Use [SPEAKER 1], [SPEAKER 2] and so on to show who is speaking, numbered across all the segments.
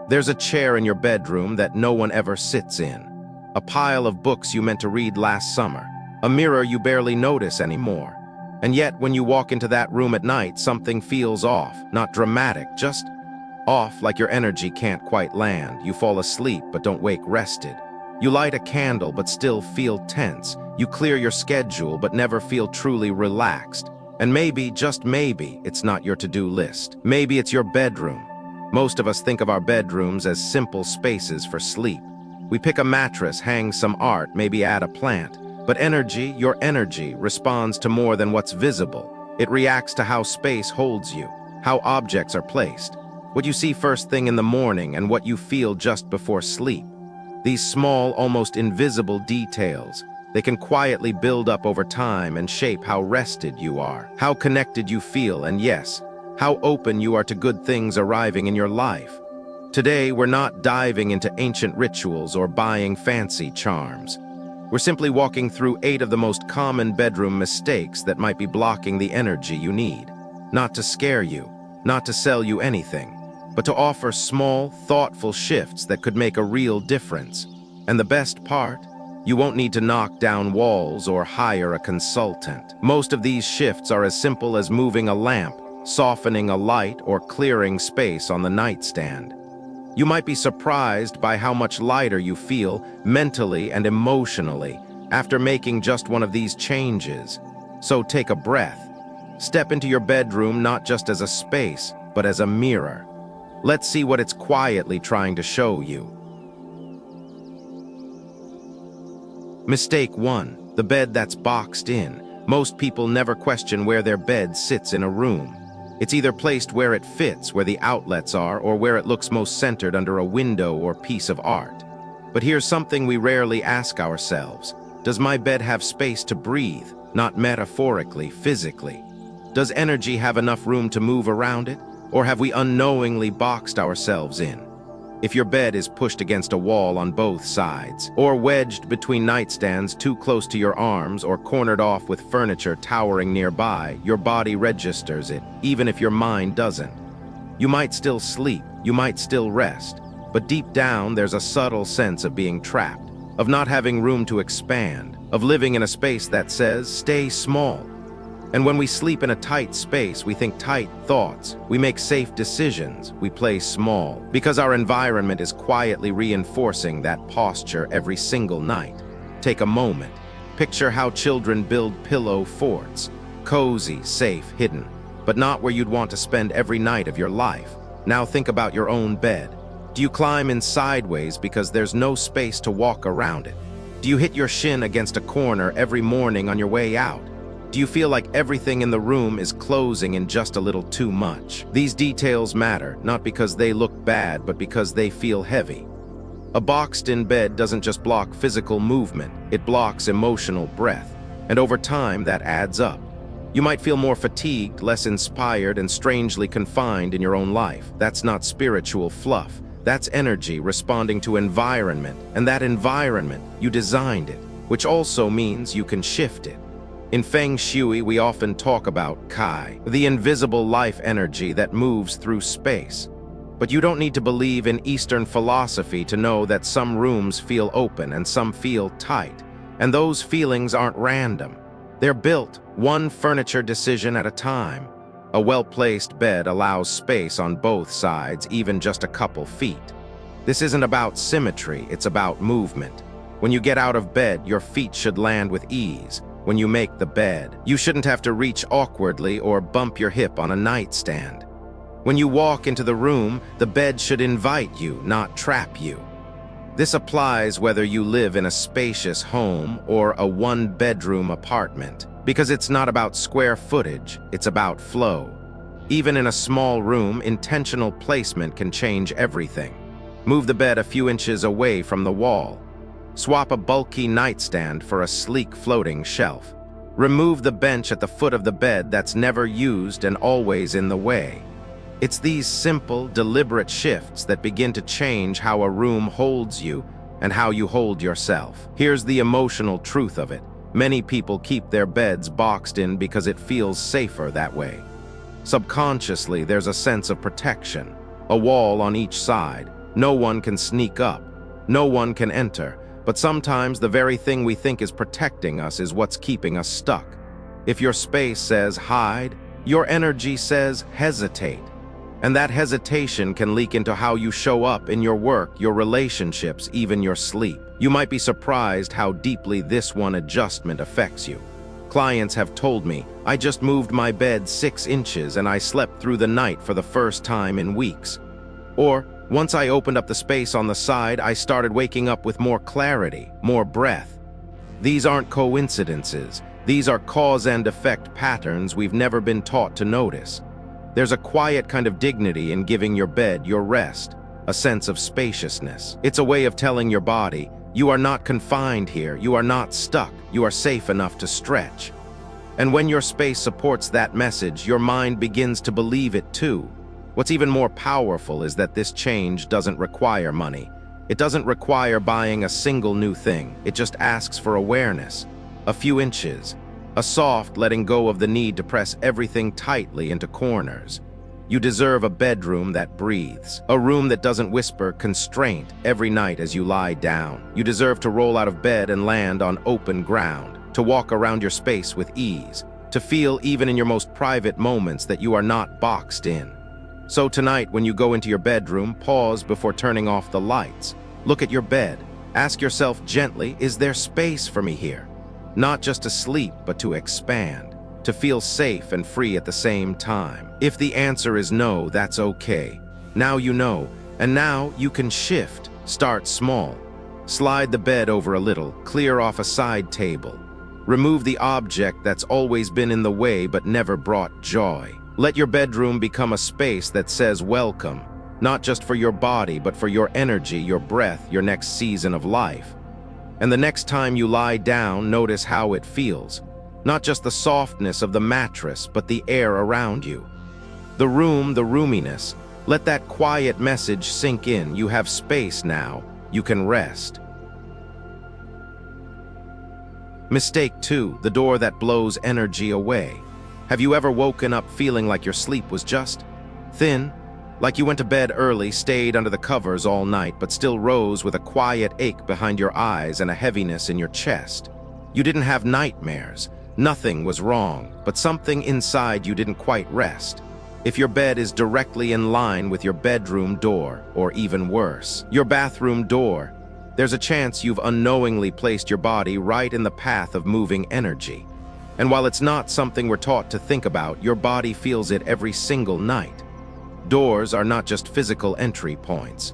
[SPEAKER 1] There's a chair in your bedroom that no one ever sits in. A pile of books you meant to read last summer. A mirror you barely notice anymore. And yet, when you walk into that room at night, something feels off. Not dramatic, just off, like your energy can't quite land. You fall asleep but don't wake rested. You light a candle but still feel tense. You clear your schedule but never feel truly relaxed. And maybe, just maybe, it's not your to-do list. Maybe it's your bedroom. Most of us think of our bedrooms as simple spaces for sleep. We pick a mattress, hang some art, maybe add a plant. But energy, your energy, responds to more than what's visible. It reacts to how space holds you, how objects are placed, what you see first thing in the morning and what you feel just before sleep. These small, almost invisible details, they can quietly build up over time and shape how rested you are, how connected you feel, and yes, how open you are to good things arriving in your life. Today, we're not diving into ancient rituals or buying fancy charms. We're simply walking through 8 of the most common bedroom mistakes that might be blocking the energy you need. Not to scare you, not to sell you anything, but to offer small, thoughtful shifts that could make a real difference. And the best part? You won't need to knock down walls or hire a consultant. Most of these shifts are as simple as moving a lamp, softening a light, or clearing space on the nightstand. You might be surprised by how much lighter you feel mentally and emotionally after making just one of these changes. So take a breath. Step into your bedroom not just as a space, but as a mirror. Let's see what it's quietly trying to show you. Mistake 1. The bed that's boxed in. Most people never question where their bed sits in a room. It's either placed where it fits, where the outlets are, or where it looks most centered under a window or piece of art. But here's something we rarely ask ourselves. Does my bed have space to breathe? Not metaphorically, physically. Does energy have enough room to move around it? Or have we unknowingly boxed ourselves in? If your bed is pushed against a wall on both sides, or wedged between nightstands too close to your arms, or cornered off with furniture towering nearby, your body registers it, even if your mind doesn't. You might still sleep, you might still rest, but deep down there's a subtle sense of being trapped, of not having room to expand, of living in a space that says, stay small. And when we sleep in a tight space, we think tight thoughts, we make safe decisions, we play small, because our environment is quietly reinforcing that posture every single night. Take a moment. Picture how children build pillow forts, cozy, safe, hidden, but not where you'd want to spend every night of your life. Now think about your own bed. Do you climb in sideways because there's no space to walk around it? Do you hit your shin against a corner every morning on your way out? Do you feel like everything in the room is closing in just a little too much? These details matter, not because they look bad, but because they feel heavy. A boxed-in bed doesn't just block physical movement, it blocks emotional breath. And over time, that adds up. You might feel more fatigued, less inspired, and strangely confined in your own life. That's not spiritual fluff. That's energy responding to environment. And that environment, you designed it, which also means you can shift it. In Feng Shui, we often talk about Kai, the invisible life energy that moves through space. But you don't need to believe in Eastern philosophy to know that some rooms feel open and some feel tight. And those feelings aren't random. They're built, one furniture decision at a time. A well-placed bed allows space on both sides, even just a couple feet. This isn't about symmetry, it's about movement. When you get out of bed, your feet should land with ease. When you make the bed, you shouldn't have to reach awkwardly or bump your hip on a nightstand. When you walk into the room, the bed should invite you, not trap you. This applies whether you live in a spacious home or a one-bedroom apartment, because it's not about square footage, it's about flow. Even in a small room, intentional placement can change everything. Move the bed a few inches away from the wall. Swap a bulky nightstand for a sleek floating shelf. Remove the bench at the foot of the bed that's never used and always in the way. It's these simple, deliberate shifts that begin to change how a room holds you and how you hold yourself. Here's the emotional truth of it. Many people keep their beds boxed in because it feels safer that way. Subconsciously, there's a sense of protection, a wall on each side, No one can sneak up. No one can enter. But sometimes the very thing we think is protecting us is what's keeping us stuck. If your space says hide, your energy says hesitate. And that hesitation can leak into how you show up in your work, your relationships, even your sleep. You might be surprised how deeply this one adjustment affects you. Clients have told me, I just moved my bed 6 inches and I slept through the night for the first time in weeks. Or, once I opened up the space on the side, I started waking up with more clarity, more breath. These aren't coincidences. These are cause and effect patterns we've never been taught to notice. There's a quiet kind of dignity in giving your bed your rest, a sense of spaciousness. It's a way of telling your body, you are not confined here, you are not stuck, you are safe enough to stretch. And when your space supports that message, your mind begins to believe it too. What's even more powerful is that this change doesn't require money. It doesn't require buying a single new thing. It just asks for awareness, a few inches, a soft letting go of the need to press everything tightly into corners. You deserve a bedroom that breathes, a room that doesn't whisper constraint every night as you lie down. You deserve to roll out of bed and land on open ground, to walk around your space with ease, to feel even in your most private moments that you are not boxed in. So tonight, when you go into your bedroom, pause before turning off the lights. Look at your bed. Ask yourself gently, is there space for me here? Not just to sleep, but to expand, to feel safe and free at the same time. If the answer is no, that's okay. Now you know, and now you can shift. Start small. Slide the bed over a little, clear off a side table. Remove the object that's always been in the way but never brought joy. Let your bedroom become a space that says welcome, not just for your body, but for your energy, your breath, your next season of life. And the next time you lie down, notice how it feels. Not just the softness of the mattress, but the air around you. The room, the roominess. Let that quiet message sink in. You have space now. You can rest. Mistake 2, the door that blows energy away. Have you ever woken up feeling like your sleep was just thin? Like you went to bed early, stayed under the covers all night, but still rose with a quiet ache behind your eyes and a heaviness in your chest. You didn't have nightmares. Nothing was wrong, but something inside you didn't quite rest. If your bed is directly in line with your bedroom door, or even worse, your bathroom door, there's a chance you've unknowingly placed your body right in the path of moving energy. And while it's not something we're taught to think about, your body feels it every single night. Doors are not just physical entry points.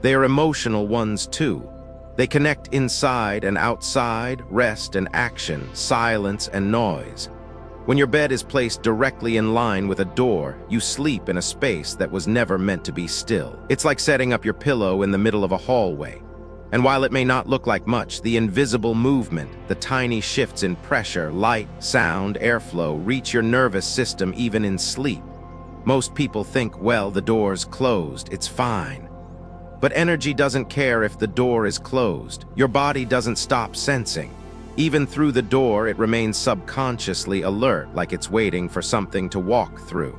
[SPEAKER 1] They are emotional ones too. They connect inside and outside, rest and action, silence and noise. When your bed is placed directly in line with a door, you sleep in a space that was never meant to be still. It's like setting up your pillow in the middle of a hallway. And while it may not look like much, the invisible movement, the tiny shifts in pressure, light, sound, airflow reach your nervous system even in sleep. Most people think, well, the door's closed, it's fine. But energy doesn't care if the door is closed. Your body doesn't stop sensing. Even through the door, it remains subconsciously alert, like it's waiting for something to walk through.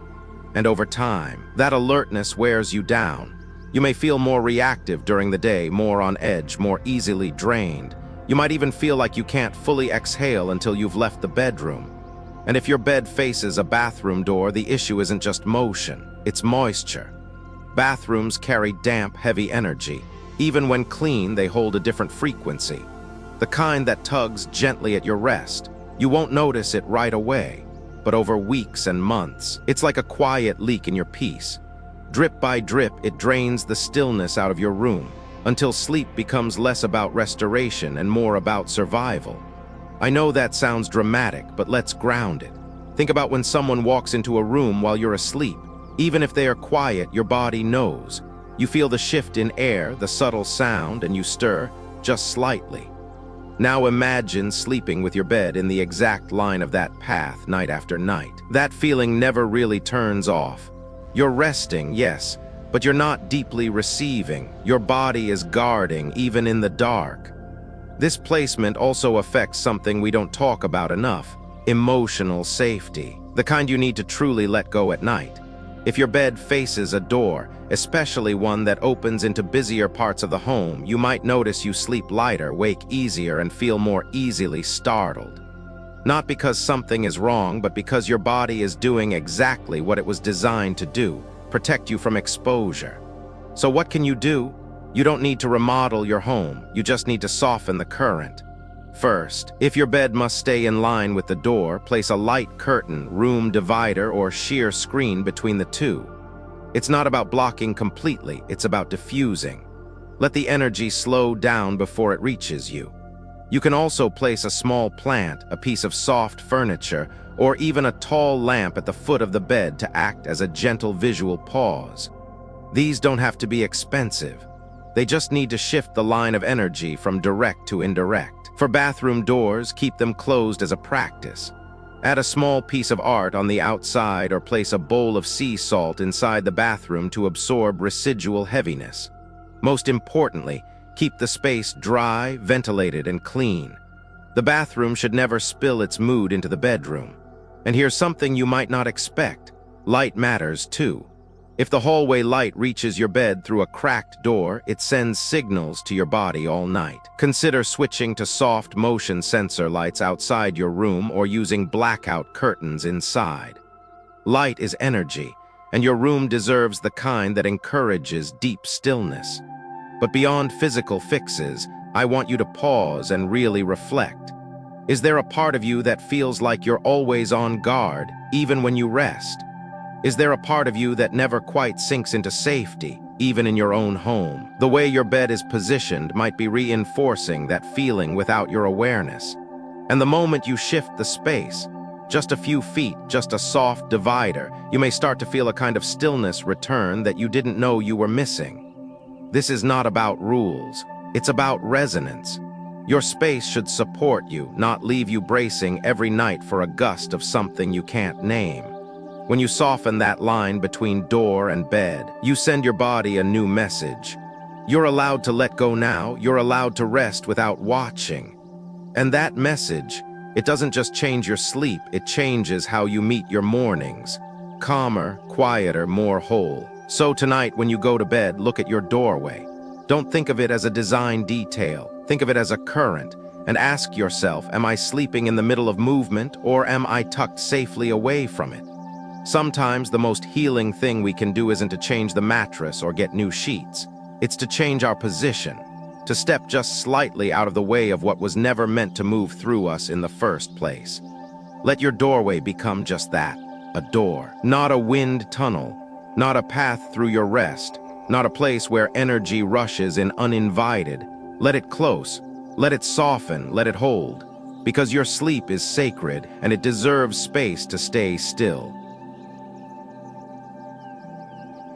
[SPEAKER 1] And over time, that alertness wears you down. You may feel more reactive during the day, more on edge, more easily drained. You might even feel like you can't fully exhale until you've left the bedroom. And if your bed faces a bathroom door, the issue isn't just motion, it's moisture. Bathrooms carry damp, heavy energy. Even when clean, they hold a different frequency. The kind that tugs gently at your rest. You won't notice it right away, but over weeks and months, it's like a quiet leak in your peace. Drip by drip, it drains the stillness out of your room, until sleep becomes less about restoration and more about survival. I know that sounds dramatic, but let's ground it. Think about when someone walks into a room while you're asleep. Even if they are quiet, your body knows. You feel the shift in air, the subtle sound, and you stir, just slightly. Now imagine sleeping with your bed in the exact line of that path night after night. That feeling never really turns off. You're resting, yes, but you're not deeply receiving. Your body is guarding, even in the dark. This placement also affects something we don't talk about enough: emotional safety, the kind you need to truly let go at night. If your bed faces a door, especially one that opens into busier parts of the home, you might notice you sleep lighter, wake easier, and feel more easily startled. Not because something is wrong, but because your body is doing exactly what it was designed to do: protect you from exposure. So what can you do? You don't need to remodel your home, you just need to soften the current. First, if your bed must stay in line with the door, place a light curtain, room divider, or sheer screen between the two. It's not about blocking completely, it's about diffusing. Let the energy slow down before it reaches you. You can also place a small plant, a piece of soft furniture, or even a tall lamp at the foot of the bed to act as a gentle visual pause. These don't have to be expensive. They just need to shift the line of energy from direct to indirect. For bathroom doors, keep them closed as a practice. Add a small piece of art on the outside or place a bowl of sea salt inside the bathroom to absorb residual heaviness. Most importantly, keep the space dry, ventilated, and clean. The bathroom should never spill its mood into the bedroom. And here's something you might not expect. Light matters too. If the hallway light reaches your bed through a cracked door, it sends signals to your body all night. Consider switching to soft motion sensor lights outside your room or using blackout curtains inside. Light is energy, and your room deserves the kind that encourages deep stillness. But beyond physical fixes, I want you to pause and really reflect. Is there a part of you that feels like you're always on guard, even when you rest? Is there a part of you that never quite sinks into safety, even in your own home? The way your bed is positioned might be reinforcing that feeling without your awareness. And the moment you shift the space, just a few feet, just a soft divider, you may start to feel a kind of stillness return that you didn't know you were missing. This is not about rules, it's about resonance. Your space should support you, not leave you bracing every night for a gust of something you can't name. When you soften that line between door and bed, you send your body a new message. You're allowed to let go now, you're allowed to rest without watching. And that message, it doesn't just change your sleep, it changes how you meet your mornings. Calmer, quieter, more whole. So tonight, when you go to bed, look at your doorway. Don't think of it as a design detail, think of it as a current, and ask yourself, am I sleeping in the middle of movement, or am I tucked safely away from it? Sometimes the most healing thing we can do isn't to change the mattress or get new sheets. It's to change our position, to step just slightly out of the way of what was never meant to move through us in the first place. Let your doorway become just that, a door, not a wind tunnel, not a path through your rest, not a place where energy rushes in uninvited. Let it close, let it soften, let it hold, because your sleep is sacred and it deserves space to stay still.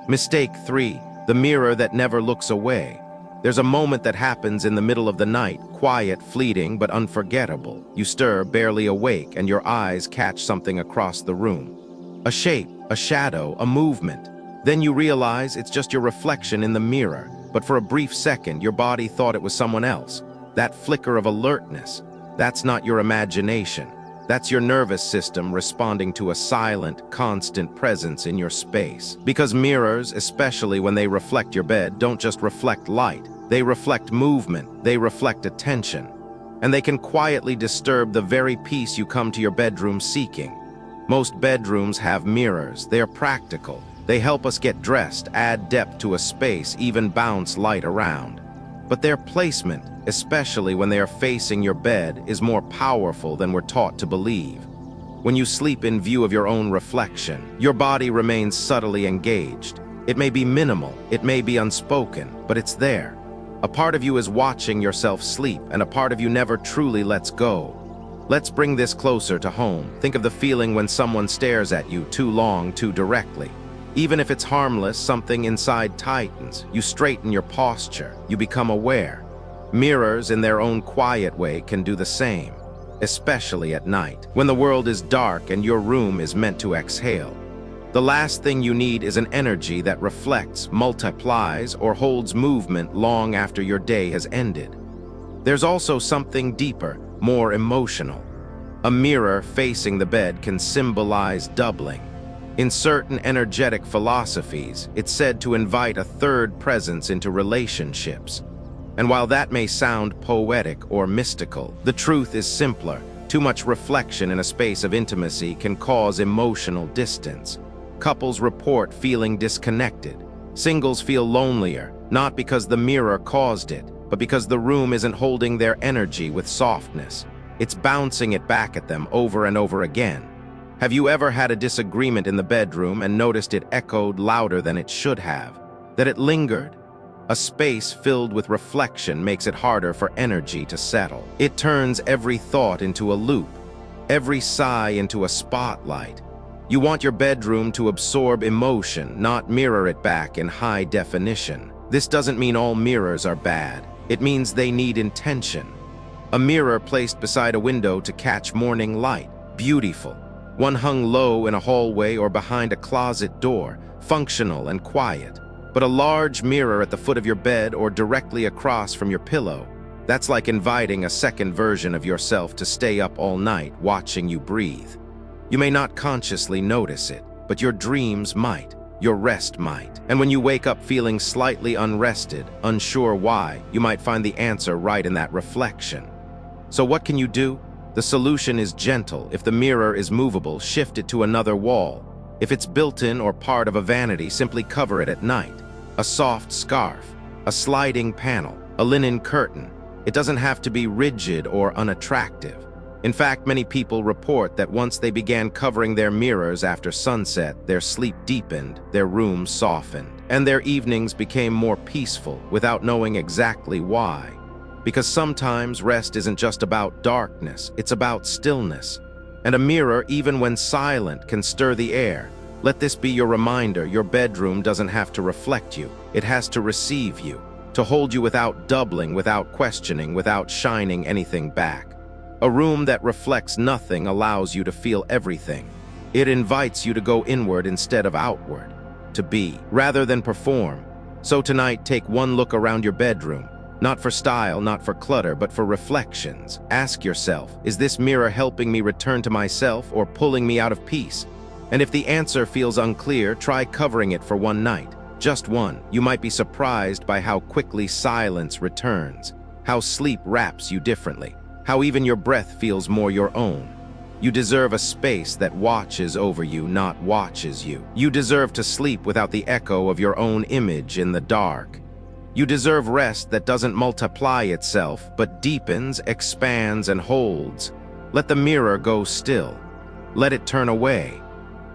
[SPEAKER 1] Mistake 3, the mirror that never looks away. There's a moment that happens in the middle of the night, quiet, fleeting, but unforgettable. You stir, barely awake, and your eyes catch something across the room. A shape, a shadow, a movement. Then you realize it's just your reflection in the mirror, but for a brief second, your body thought it was someone else. That flicker of alertness, that's not your imagination. That's your nervous system responding to a silent, constant presence in your space. Because mirrors, especially when they reflect your bed, don't just reflect light. They reflect movement, they reflect attention. And they can quietly disturb the very peace you come to your bedroom seeking. Most bedrooms have mirrors. They are practical. They help us get dressed, add depth to a space, even bounce light around. But their placement, especially when they are facing your bed, is more powerful than we're taught to believe. When you sleep in view of your own reflection, your body remains subtly engaged. It may be minimal, it may be unspoken, but it's there. A part of you is watching yourself sleep, and a part of you never truly lets go. Let's bring this closer to home. Think of the feeling when someone stares at you too long, too directly. Even if it's harmless, something inside tightens. You straighten your posture. You become aware. Mirrors, in their own quiet way, can do the same, especially at night, when the world is dark and your room is meant to exhale. The last thing you need is an energy that reflects, multiplies, or holds movement long after your day has ended. There's also something deeper, more emotional. A mirror facing the bed can symbolize doubling. In certain energetic philosophies, it's said to invite a third presence into relationships. And while that may sound poetic or mystical, the truth is simpler. Too much reflection in a space of intimacy can cause emotional distance. Couples report feeling disconnected. Singles feel lonelier, not because the mirror caused it, but because the room isn't holding their energy with softness. It's bouncing it back at them over and over again. Have you ever had a disagreement in the bedroom and noticed it echoed louder than it should have? That it lingered? A space filled with reflection makes it harder for energy to settle. It turns every thought into a loop, every sigh into a spotlight. You want your bedroom to absorb emotion, not mirror it back in high definition. This doesn't mean all mirrors are bad. It means they need intention. A mirror placed beside a window to catch morning light, beautiful. One hung low in a hallway or behind a closet door, functional and quiet. But a large mirror at the foot of your bed or directly across from your pillow, that's like inviting a second version of yourself to stay up all night watching you breathe. You may not consciously notice it, but your dreams might, your rest might. And when you wake up feeling slightly unrested, unsure why, you might find the answer right in that reflection. So what can you do? The solution is gentle. If the mirror is movable, shift it to another wall. If it's built-in or part of a vanity, simply cover it at night. A soft scarf, a sliding panel, a linen curtain. It doesn't have to be rigid or unattractive. In fact, many people report that once they began covering their mirrors after sunset, their sleep deepened, their rooms softened, and their evenings became more peaceful without knowing exactly why. Because sometimes rest isn't just about darkness, it's about stillness. And a mirror, even when silent, can stir the air. Let this be your reminder: your bedroom doesn't have to reflect you. It has to receive you, to hold you without doubling, without questioning, without shining anything back. A room that reflects nothing allows you to feel everything. It invites you to go inward instead of outward, to be, rather than perform. So tonight, take one look around your bedroom. Not for style, not for clutter, but for reflections. Ask yourself, is this mirror helping me return to myself or pulling me out of peace? And if the answer feels unclear, try covering it for one night. Just one. You might be surprised by how quickly silence returns, how sleep wraps you differently, how even your breath feels more your own. You deserve a space that watches over you, not watches you. You deserve to sleep without the echo of your own image in the dark. You deserve rest that doesn't multiply itself, but deepens, expands, and holds. Let the mirror go still. Let it turn away.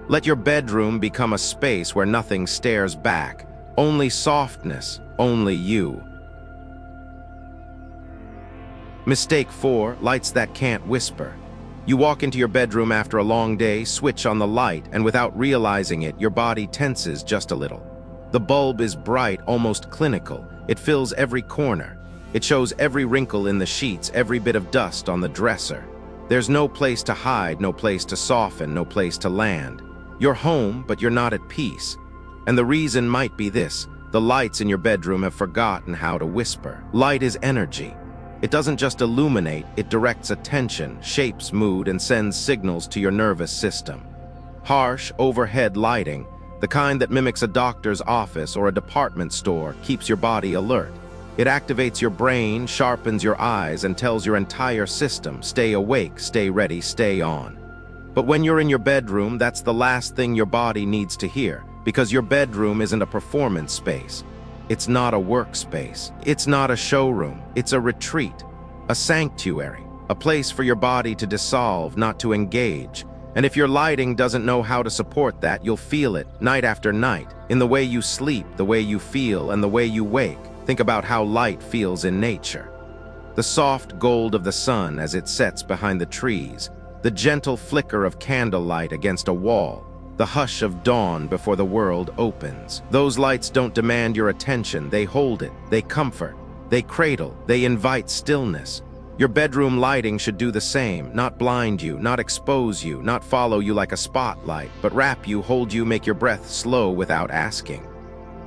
[SPEAKER 1] Let your bedroom become a space where nothing stares back. Only softness, only you. Mistake 4, lights that can't whisper. You walk into your bedroom after a long day, switch on the light, and without realizing it, your body tenses just a little. The bulb is bright, almost clinical. It fills every corner. It shows every wrinkle in the sheets, every bit of dust on the dresser. There's no place to hide, no place to soften, no place to land. You're home, but you're not at peace. And the reason might be this: the lights in your bedroom have forgotten how to whisper. Light is energy. It doesn't just illuminate, it directs attention, shapes mood, and sends signals to your nervous system. Harsh, overhead lighting, the kind that mimics a doctor's office or a department store, keeps your body alert. It activates your brain, sharpens your eyes, and tells your entire system, stay awake, stay ready, stay on. But when you're in your bedroom, that's the last thing your body needs to hear, because your bedroom isn't a performance space. It's not a workspace. It's not a showroom. It's a retreat, a sanctuary, a place for your body to dissolve, not to engage. And if your lighting doesn't know how to support that, you'll feel it night after night, in the way you sleep, the way you feel, and the way you wake. Think about how light feels in nature. The soft gold of the sun as it sets behind the trees, the gentle flicker of candlelight against a wall, the hush of dawn before the world opens. Those lights don't demand your attention, they hold it, they comfort, they cradle, they invite stillness. Your bedroom lighting should do the same, not blind you, not expose you, not follow you like a spotlight, but wrap you, hold you, make your breath slow without asking.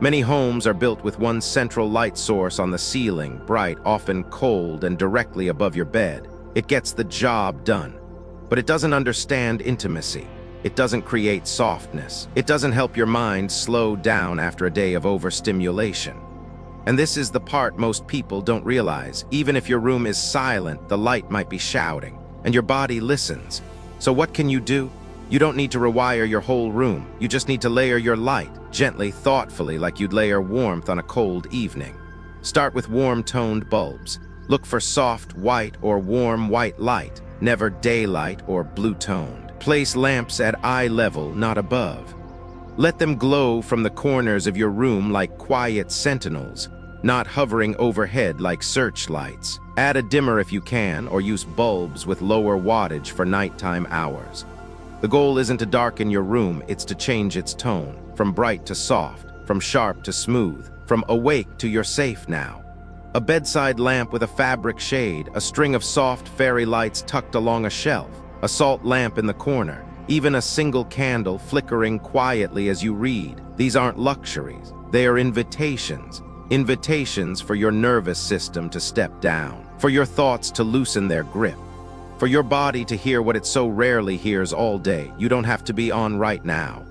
[SPEAKER 1] Many homes are built with one central light source on the ceiling, bright, often cold, and directly above your bed. It gets the job done. But it doesn't understand intimacy. It doesn't create softness. It doesn't help your mind slow down after a day of overstimulation. And this is the part most people don't realize. Even if your room is silent, the light might be shouting, and your body listens. So what can you do? You don't need to rewire your whole room. You just need to layer your light, gently, thoughtfully, like you'd layer warmth on a cold evening. Start with warm-toned bulbs. Look for soft white or warm white light, never daylight or blue-toned. Place lamps at eye level, not above. Let them glow from the corners of your room like quiet sentinels, not hovering overhead like searchlights. Add a dimmer if you can, or use bulbs with lower wattage for nighttime hours. The goal isn't to darken your room, it's to change its tone, from bright to soft, from sharp to smooth, from awake to you're safe now. A bedside lamp with a fabric shade, a string of soft fairy lights tucked along a shelf, a salt lamp in the corner, even a single candle flickering quietly as you read. These aren't luxuries, they are invitations. Invitations for your nervous system to step down, for your thoughts to loosen their grip, for your body to hear what it so rarely hears all day. You don't have to be on right now.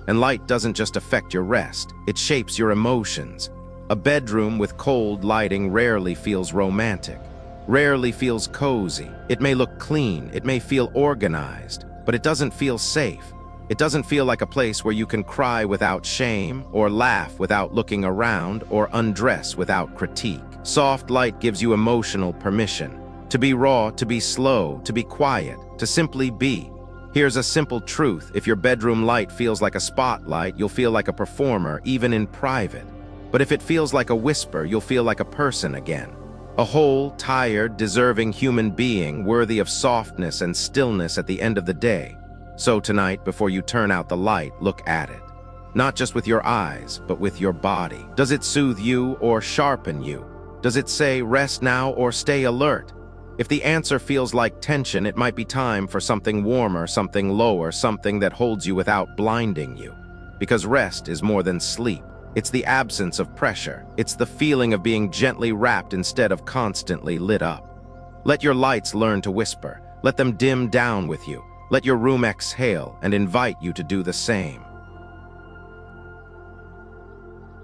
[SPEAKER 1] And light doesn't just affect your rest, it shapes your emotions. A bedroom with cold lighting rarely feels romantic, rarely feels cozy. It may look clean, it may feel organized, but it doesn't feel safe. It doesn't feel like a place where you can cry without shame, or laugh without looking around, or undress without critique. Soft light gives you emotional permission to be raw, to be slow, to be quiet, to simply be. Here's a simple truth: if your bedroom light feels like a spotlight, you'll feel like a performer, even in private. But if it feels like a whisper, you'll feel like a person again. A whole, tired, deserving human being worthy of softness and stillness at the end of the day. So tonight, before you turn out the light, look at it. Not just with your eyes, but with your body. Does it soothe you or sharpen you? Does it say, rest now or stay alert? If the answer feels like tension, it might be time for something warmer, something lower, something that holds you without blinding you. Because rest is more than sleep. It's the absence of pressure. It's the feeling of being gently wrapped instead of constantly lit up. Let your lights learn to whisper. Let them dim down with you. Let your room exhale and invite you to do the same.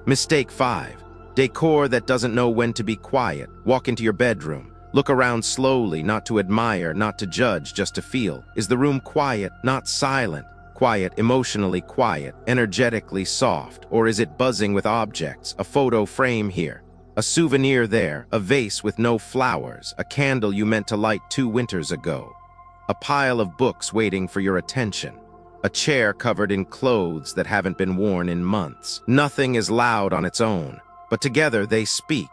[SPEAKER 1] Mistake 5. Decor that doesn't know when to be quiet. Walk into your bedroom. Look around slowly, not to admire, not to judge, just to feel. Is the room quiet, not silent? Quiet, emotionally quiet, energetically soft? Or is it buzzing with objects? A photo frame here, a souvenir there, a vase with no flowers, a candle you meant to light 2 winters ago. A pile of books waiting for your attention. A chair covered in clothes that haven't been worn in months. Nothing is loud on its own, but together they speak.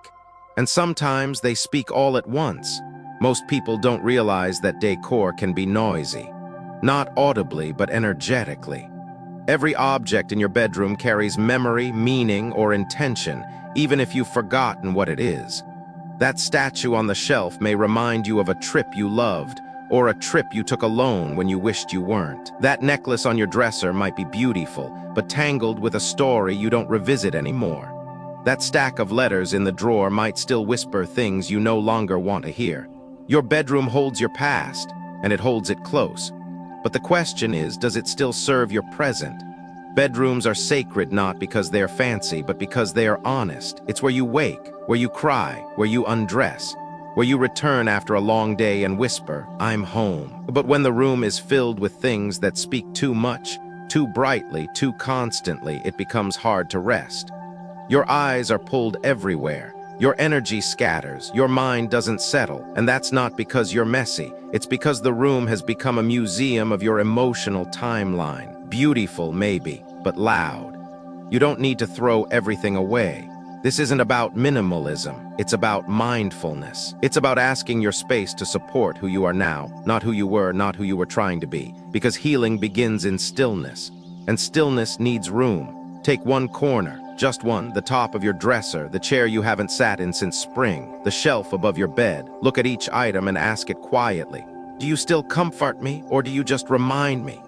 [SPEAKER 1] And sometimes they speak all at once. Most people don't realize that decor can be noisy. Not audibly, but energetically. Every object in your bedroom carries memory, meaning, or intention, even if you've forgotten what it is. That statue on the shelf may remind you of a trip you loved, or a trip you took alone when you wished you weren't. That necklace on your dresser might be beautiful, but tangled with a story you don't revisit anymore. That stack of letters in the drawer might still whisper things you no longer want to hear. Your bedroom holds your past, and it holds it close. But the question is, does it still serve your present? Bedrooms are sacred not because they're fancy, but because they are honest. It's where you wake, where you cry, where you undress, where you return after a long day and whisper, I'm home. But when the room is filled with things that speak too much, too brightly, too constantly, it becomes hard to rest. Your eyes are pulled everywhere. Your energy scatters. Your mind doesn't settle. And that's not because you're messy. It's because the room has become a museum of your emotional timeline. Beautiful, maybe, but loud. You don't need to throw everything away. This isn't about minimalism. It's about mindfulness. It's about asking your space to support who you are now, not who you were, not who you were trying to be. Because healing begins in stillness. And stillness needs room. Take one corner. Just one, the top of your dresser, the chair you haven't sat in since spring, the shelf above your bed. Look at each item and ask it quietly. Do you still comfort me, or do you just remind me?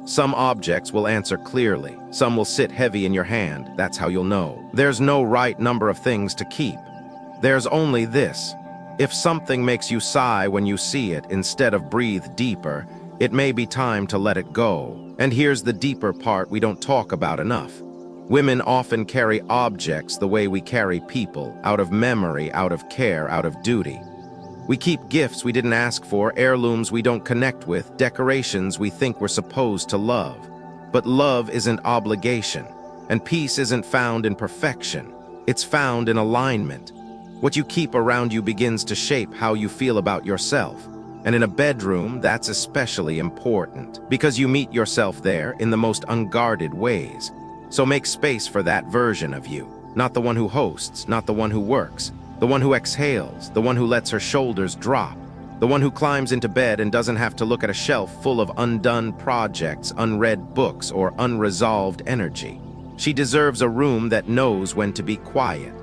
[SPEAKER 1] Some objects will answer clearly. Some will sit heavy in your hand. That's how you'll know. There's no right number of things to keep. There's only this. If something makes you sigh when you see it instead of breathe deeper, it may be time to let it go. And here's the deeper part we don't talk about enough. Women often carry objects the way we carry people, out of memory, out of care, out of duty. We keep gifts we didn't ask for, heirlooms we don't connect with, decorations we think we're supposed to love. But love isn't obligation, and peace isn't found in perfection. It's found in alignment. What you keep around you begins to shape how you feel about yourself. And in a bedroom, that's especially important, because you meet yourself there in the most unguarded ways. So make space for that version of you, not the one who hosts, not the one who works, the one who exhales, the one who lets her shoulders drop, the one who climbs into bed and doesn't have to look at a shelf full of undone projects, unread books, or unresolved energy. She deserves a room that knows when to be quiet.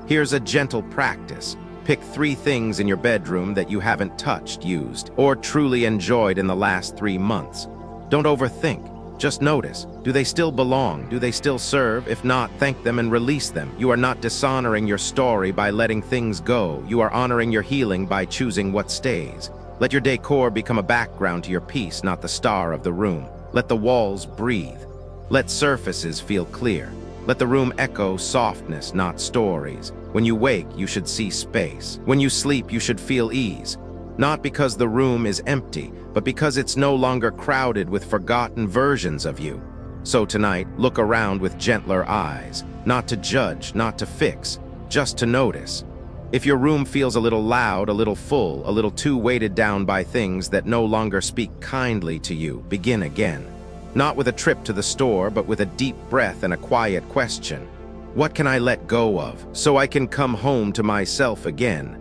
[SPEAKER 1] Here's a gentle practice. Pick 3 things in your bedroom that you haven't touched, used, or truly enjoyed in the last 3 months. Don't overthink. Just notice. Do they still belong? Do they still serve? If not, thank them and release them. You are not dishonoring your story by letting things go. You are honoring your healing by choosing what stays. Let your decor become a background to your piece, not the star of the room. Let the walls breathe. Let surfaces feel clear. Let the room echo softness, not stories. When you wake, you should see space. When you sleep, you should feel ease. Not because the room is empty, but because it's no longer crowded with forgotten versions of you. So tonight, look around with gentler eyes, not to judge, not to fix, just to notice. If your room feels a little loud, a little full, a little too weighted down by things that no longer speak kindly to you, begin again. Not with a trip to the store, but with a deep breath and a quiet question. What can I let go of, so I can come home to myself again?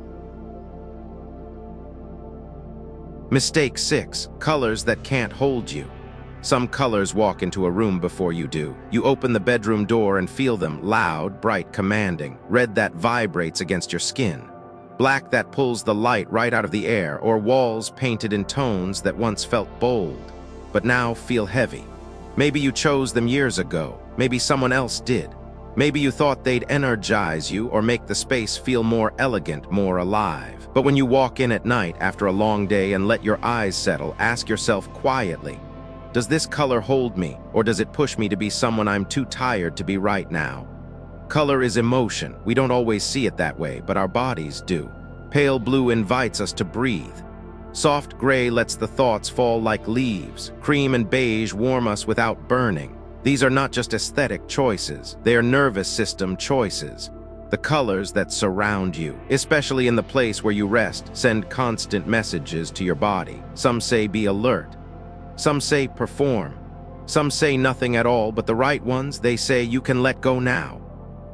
[SPEAKER 1] Mistake 6. Colors that can't hold you. Some colors walk into a room before you do. You open the bedroom door and feel them, loud, bright, commanding. Red that vibrates against your skin. Black that pulls the light right out of the air, or walls painted in tones that once felt bold, but now feel heavy. Maybe you chose them years ago. Maybe someone else did. Maybe you thought they'd energize you or make the space feel more elegant, more alive. But when you walk in at night after a long day and let your eyes settle, ask yourself quietly, does this color hold me, or does it push me to be someone I'm too tired to be right now? Color is emotion. We don't always see it that way, but our bodies do. Pale blue invites us to breathe. Soft gray lets the thoughts fall like leaves. Cream and beige warm us without burning. These are not just aesthetic choices, they are nervous system choices. The colors that surround you, especially in the place where you rest, send constant messages to your body. Some say be alert. Some say perform. Some say nothing at all, but the right ones, they say you can let go now.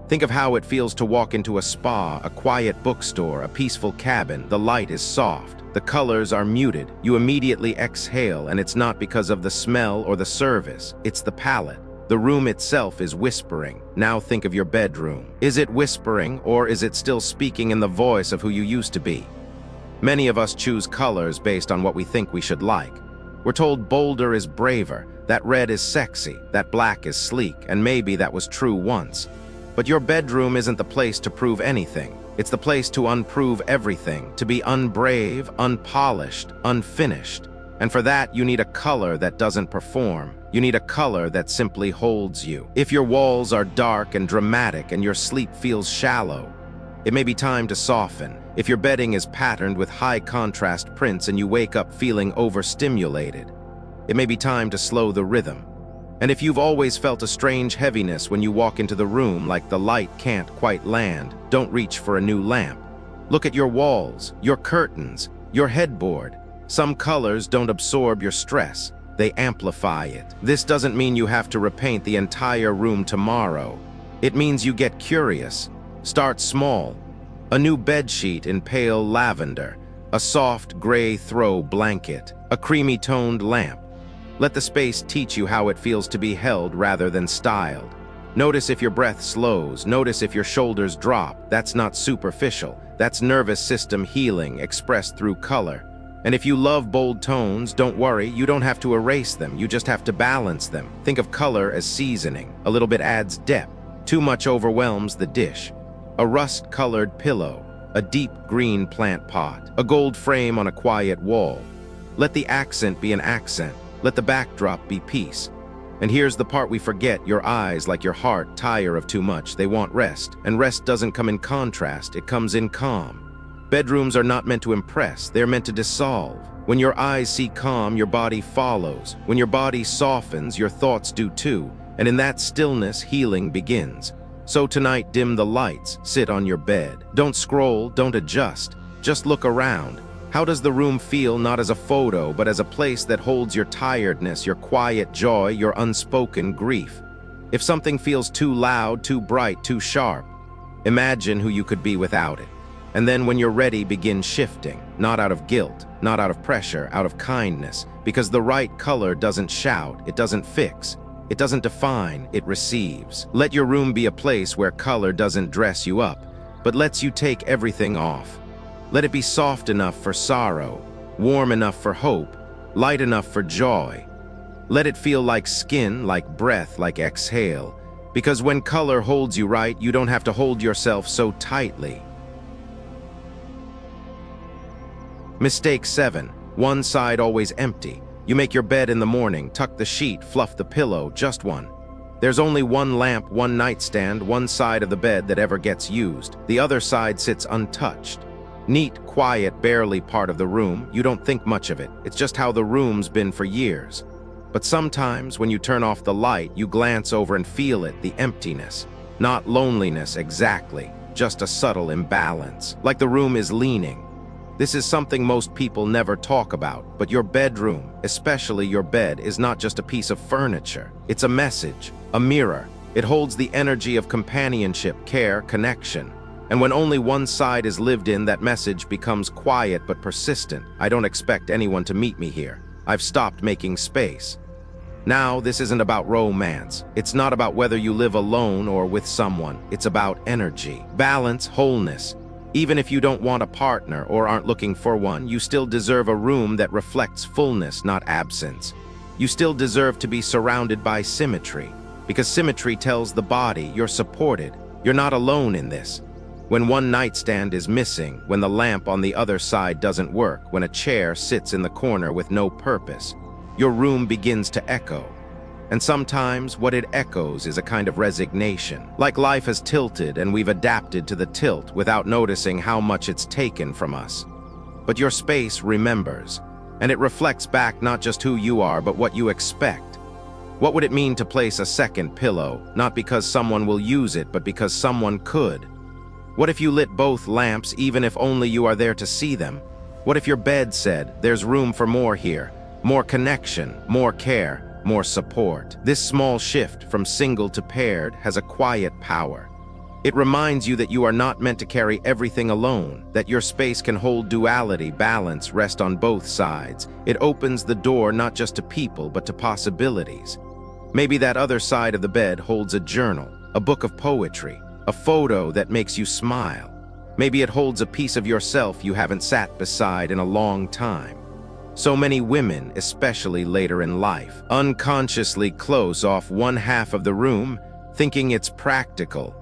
[SPEAKER 1] Think of how it feels to walk into a spa, a quiet bookstore, a peaceful cabin. The light is soft. The colors are muted. You immediately exhale, and it's not because of the smell or the service. It's the palette. The room itself is whispering. Now think of your bedroom. Is it whispering, or is it still speaking in the voice of who you used to be? Many of us choose colors based on what we think we should like. We're told bolder is braver, that red is sexy, that black is sleek, and maybe that was true once. But your bedroom isn't the place to prove anything. It's the place to unprove everything, to be unbrave, unpolished, unfinished. And for that, you need a color that doesn't perform. You need a color that simply holds you. If your walls are dark and dramatic and your sleep feels shallow, it may be time to soften. If your bedding is patterned with high-contrast prints and you wake up feeling overstimulated, it may be time to slow the rhythm. And if you've always felt a strange heaviness when you walk into the room, like the light can't quite land, don't reach for a new lamp. Look at your walls, your curtains, your headboard. Some colors don't absorb your stress, they amplify it. This doesn't mean you have to repaint the entire room tomorrow. It means you get curious. Start small. A new bedsheet in pale lavender, a soft gray throw blanket, a creamy toned lamp. Let the space teach you how it feels to be held rather than styled. Notice if your breath slows, notice if your shoulders drop. That's not superficial. That's nervous system healing expressed through color. And if you love bold tones, don't worry, you don't have to erase them, you just have to balance them. Think of color as seasoning. A little bit adds depth. Too much overwhelms the dish. A rust-colored pillow, a deep green plant pot, a gold frame on a quiet wall. Let the accent be an accent. Let the backdrop be peace. And here's the part we forget: your eyes, like your heart, tire of too much. They want rest, and rest doesn't come in contrast, it comes in calm. Bedrooms are not meant to impress, they're meant to dissolve. When your eyes see calm, your body follows. When your body softens, your thoughts do too. And in that stillness, healing begins. So tonight, dim the lights, sit on your bed. Don't scroll, don't adjust, just look around. How does the room feel, not as a photo, but as a place that holds your tiredness, your quiet joy, your unspoken grief? If something feels too loud, too bright, too sharp, imagine who you could be without it. And then when you're ready, begin shifting, not out of guilt, not out of pressure, out of kindness, because the right color doesn't shout, it doesn't fix, it doesn't define, it receives. Let your room be a place where color doesn't dress you up, but lets you take everything off. Let it be soft enough for sorrow, warm enough for hope, light enough for joy. Let it feel like skin, like breath, like exhale, because when color holds you right, you don't have to hold yourself so tightly. Mistake 7. One side always empty. You make your bed in the morning, tuck the sheet, fluff the pillow, just one. There's only one lamp, one nightstand, one side of the bed that ever gets used. The other side sits untouched. Neat, quiet, barely part of the room. You don't think much of it. It's just how the room's been for years. But sometimes, when you turn off the light, you glance over and feel it, the emptiness. Not loneliness exactly, just a subtle imbalance. Like the room is leaning. This is something most people never talk about, but your bedroom, especially your bed, is not just a piece of furniture. It's a message, a mirror. It holds the energy of companionship, care, connection. And when only one side is lived in, that message becomes quiet but persistent. I don't expect anyone to meet me here. I've stopped making space. Now, this isn't about romance. It's not about whether you live alone or with someone. It's about energy, balance, wholeness. Even if you don't want a partner or aren't looking for one, you still deserve a room that reflects fullness, not absence. You still deserve to be surrounded by symmetry, because symmetry tells the body you're supported. You're not alone in this. When one nightstand is missing, when the lamp on the other side doesn't work, when a chair sits in the corner with no purpose, your room begins to echo. And sometimes what it echoes is a kind of resignation, like life has tilted and we've adapted to the tilt without noticing how much it's taken from us. But your space remembers, and it reflects back not just who you are, but what you expect. What would it mean to place a second pillow, not because someone will use it, but because someone could? What if you lit both lamps, even if only you are there to see them? What if your bed said, there's room for more here, more connection, more care, more support? This small shift from single to paired has a quiet power. It reminds you that you are not meant to carry everything alone, that your space can hold duality, balance, rest on both sides. It opens the door not just to people, but to possibilities. Maybe that other side of the bed holds a journal, a book of poetry, a photo that makes you smile. Maybe it holds a piece of yourself you haven't sat beside in a long time. So many women, especially later in life, unconsciously close off one half of the room, thinking it's practical.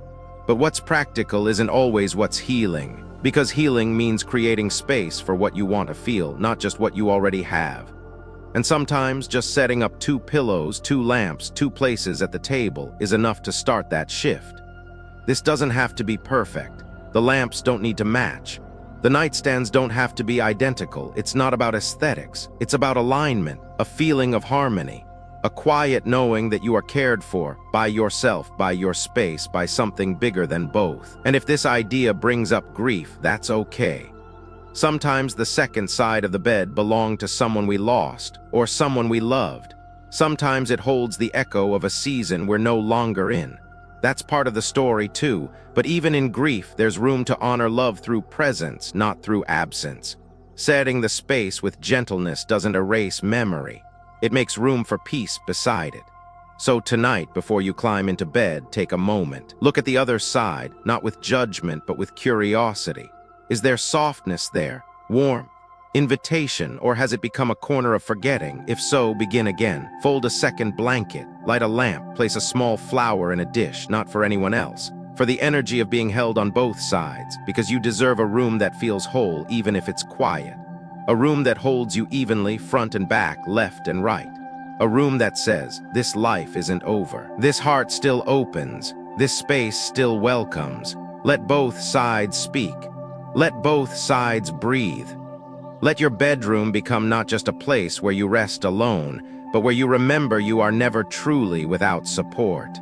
[SPEAKER 1] But what's practical isn't always what's healing, because healing means creating space for what you want to feel, not just what you already have. And sometimes just setting up 2 pillows, 2 lamps, 2 places at the table is enough to start that shift. This doesn't have to be perfect. The lamps don't need to match. The nightstands don't have to be identical. It's not about aesthetics. It's about alignment, a feeling of harmony, a quiet knowing that you are cared for by yourself, by your space, by something bigger than both. And if this idea brings up grief, that's okay. Sometimes the second side of the bed belonged to someone we lost or someone we loved. Sometimes it holds the echo of a season we're no longer in. That's part of the story too, but even in grief, there's room to honor love through presence, not through absence. Setting the space with gentleness doesn't erase memory. It makes room for peace beside it. So tonight, before you climb into bed, take a moment. Look at the other side, not with judgment, but with curiosity. Is there softness there? Warmth? Invitation, or has it become a corner of forgetting? If so, begin again. Fold a second blanket, light a lamp, place a small flower in a dish, not for anyone else, for the energy of being held on both sides, because you deserve a room that feels whole even if it's quiet. A room that holds you evenly, front and back, left and right. A room that says, this life isn't over. This heart still opens. This space still welcomes. Let both sides speak. Let both sides breathe. Let your bedroom become not just a place where you rest alone, but where you remember you are never truly without support.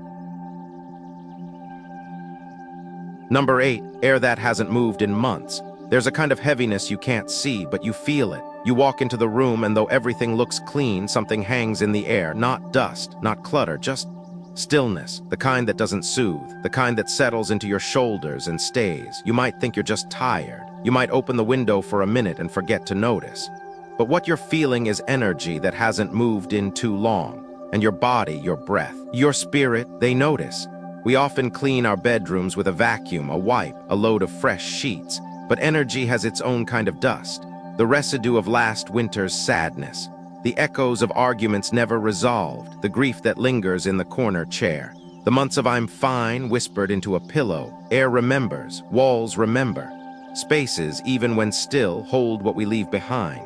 [SPEAKER 1] Number 8, air that hasn't moved in months. There's a kind of heaviness you can't see, but you feel it. You walk into the room and though everything looks clean, something hangs in the air. Not dust, not clutter, just stillness. The kind that doesn't soothe, the kind that settles into your shoulders and stays. You might think you're just tired. You might open the window for a minute and forget to notice. But what you're feeling is energy that hasn't moved in too long. And your body, your breath, your spirit, they notice. We often clean our bedrooms with a vacuum, a wipe, a load of fresh sheets. But energy has its own kind of dust. The residue of last winter's sadness. The echoes of arguments never resolved. The grief that lingers in the corner chair. The months of I'm fine whispered into a pillow. Air remembers. Walls remember. Spaces, even when still, hold what we leave behind.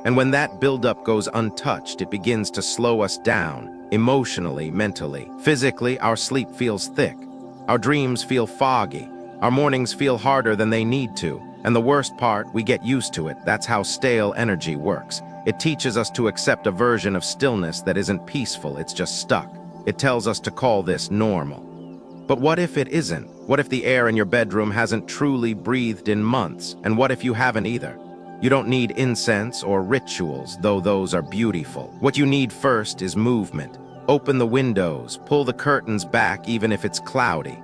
[SPEAKER 1] And when that buildup goes untouched, it begins to slow us down, emotionally, mentally. Physically, our sleep feels thick. Our dreams feel foggy. Our mornings feel harder than they need to. And the worst part, we get used to it. That's how stale energy works. It teaches us to accept a version of stillness that isn't peaceful, it's just stuck. It tells us to call this normal. But what if it isn't? What if the air in your bedroom hasn't truly breathed in months? And what if you haven't either? You don't need incense or rituals, though those are beautiful. What you need first is movement. Open the windows, pull the curtains back even if it's cloudy.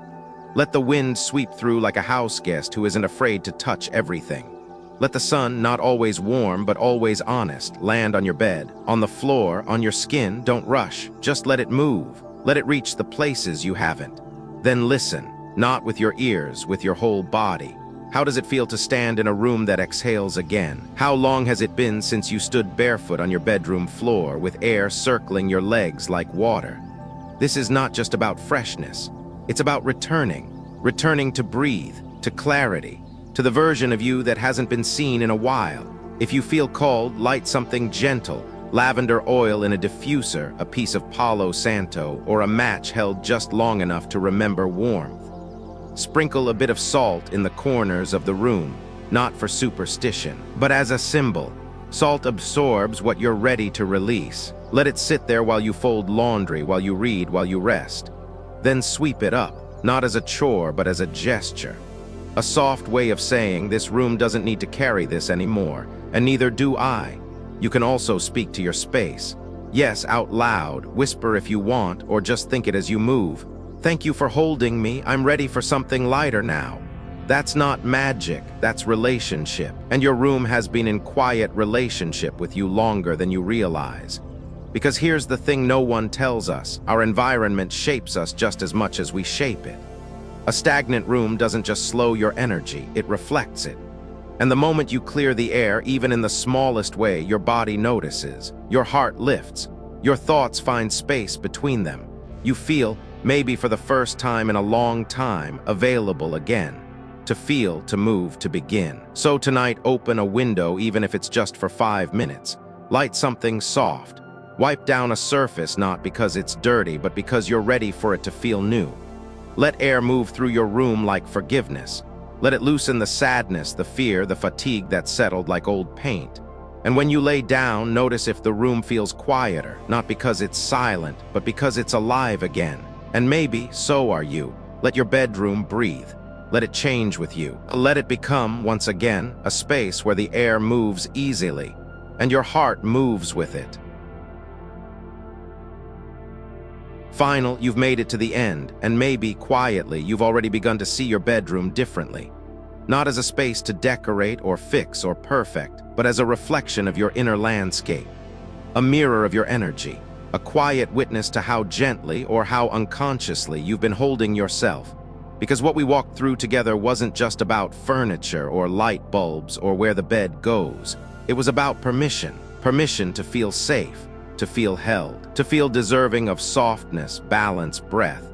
[SPEAKER 1] Let the wind sweep through like a house guest who isn't afraid to touch everything. Let the sun, not always warm but always honest, land on your bed, on the floor, on your skin. Don't rush, just let it move. Let it reach the places you haven't. Then listen, not with your ears, with your whole body. How does it feel to stand in a room that exhales again? How long has it been since you stood barefoot on your bedroom floor with air circling your legs like water? This is not just about freshness. It's about returning to breathe, to clarity, to the version of you that hasn't been seen in a while. If you feel called, light something gentle, lavender oil in a diffuser, a piece of Palo Santo, or a match held just long enough to remember warmth. Sprinkle a bit of salt in the corners of the room, not for superstition, but as a symbol. Salt absorbs what you're ready to release. Let it sit there while you fold laundry, while you read, while you rest. Then sweep it up, not as a chore, but as a gesture. A soft way of saying, this room doesn't need to carry this anymore, and neither do I. You can also speak to your space. Yes, out loud, whisper if you want, or just think it as you move. Thank you for holding me, I'm ready for something lighter now. That's not magic, that's relationship. And your room has been in quiet relationship with you longer than you realize. Because here's the thing no one tells us, our environment shapes us just as much as we shape it. A stagnant room doesn't just slow your energy, it reflects it. And the moment you clear the air, even in the smallest way, your body notices, your heart lifts, your thoughts find space between them. You feel, maybe for the first time in a long time, available again. To feel, to move, to begin. So tonight, open a window even if it's just for 5 minutes. Light something soft. Wipe down a surface not because it's dirty, but because you're ready for it to feel new. Let air move through your room like forgiveness. Let it loosen the sadness, the fear, the fatigue that settled like old paint. And when you lay down, notice if the room feels quieter, not because it's silent, but because it's alive again. And maybe so are you. Let your bedroom breathe. Let it change with you. Let it become, once again, a space where the air moves easily, and your heart moves with it. Final, you've made it to the end, and maybe, quietly, you've already begun to see your bedroom differently. Not as a space to decorate or fix or perfect, but as a reflection of your inner landscape. A mirror of your energy. A quiet witness to how gently or how unconsciously you've been holding yourself. Because what we walked through together wasn't just about furniture or light bulbs or where the bed goes. It was about permission. Permission to feel safe. To feel held, to feel deserving of softness, balance, breath.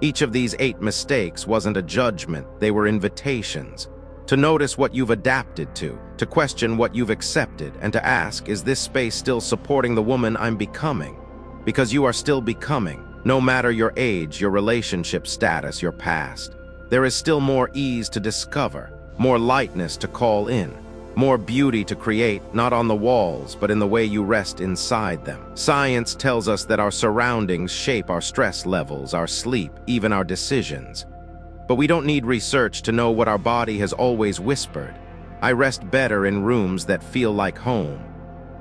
[SPEAKER 1] Each of these 8 mistakes wasn't a judgment, they were invitations. To notice what you've adapted to question what you've accepted, and to ask, is this space still supporting the woman I'm becoming? Because you are still becoming, no matter your age, your relationship status, your past. There is still more ease to discover, more lightness to call in, more beauty to create, not on the walls, but in the way you rest inside them. Science tells us that our surroundings shape our stress levels, our sleep, even our decisions. But we don't need research to know what our body has always whispered. I rest better in rooms that feel like home.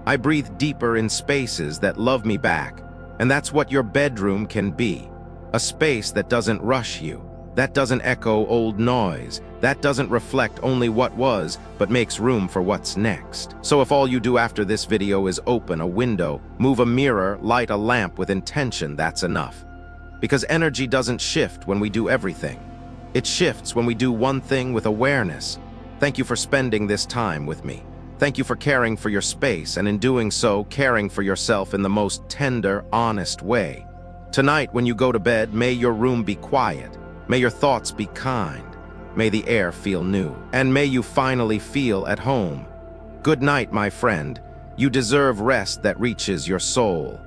[SPEAKER 1] I breathe deeper in spaces that love me back. And that's what your bedroom can be. A space that doesn't rush you, that doesn't echo old noise, that doesn't reflect only what was, but makes room for what's next. So if all you do after this video is open a window, move a mirror, light a lamp with intention, that's enough. Because energy doesn't shift when we do everything. It shifts when we do one thing with awareness. Thank you for spending this time with me. Thank you for caring for your space, and in doing so, caring for yourself in the most tender, honest way. Tonight, when you go to bed, may your room be quiet. May your thoughts be kind. May the air feel new. And may you finally feel at home. Good night, my friend. You deserve rest that reaches your soul.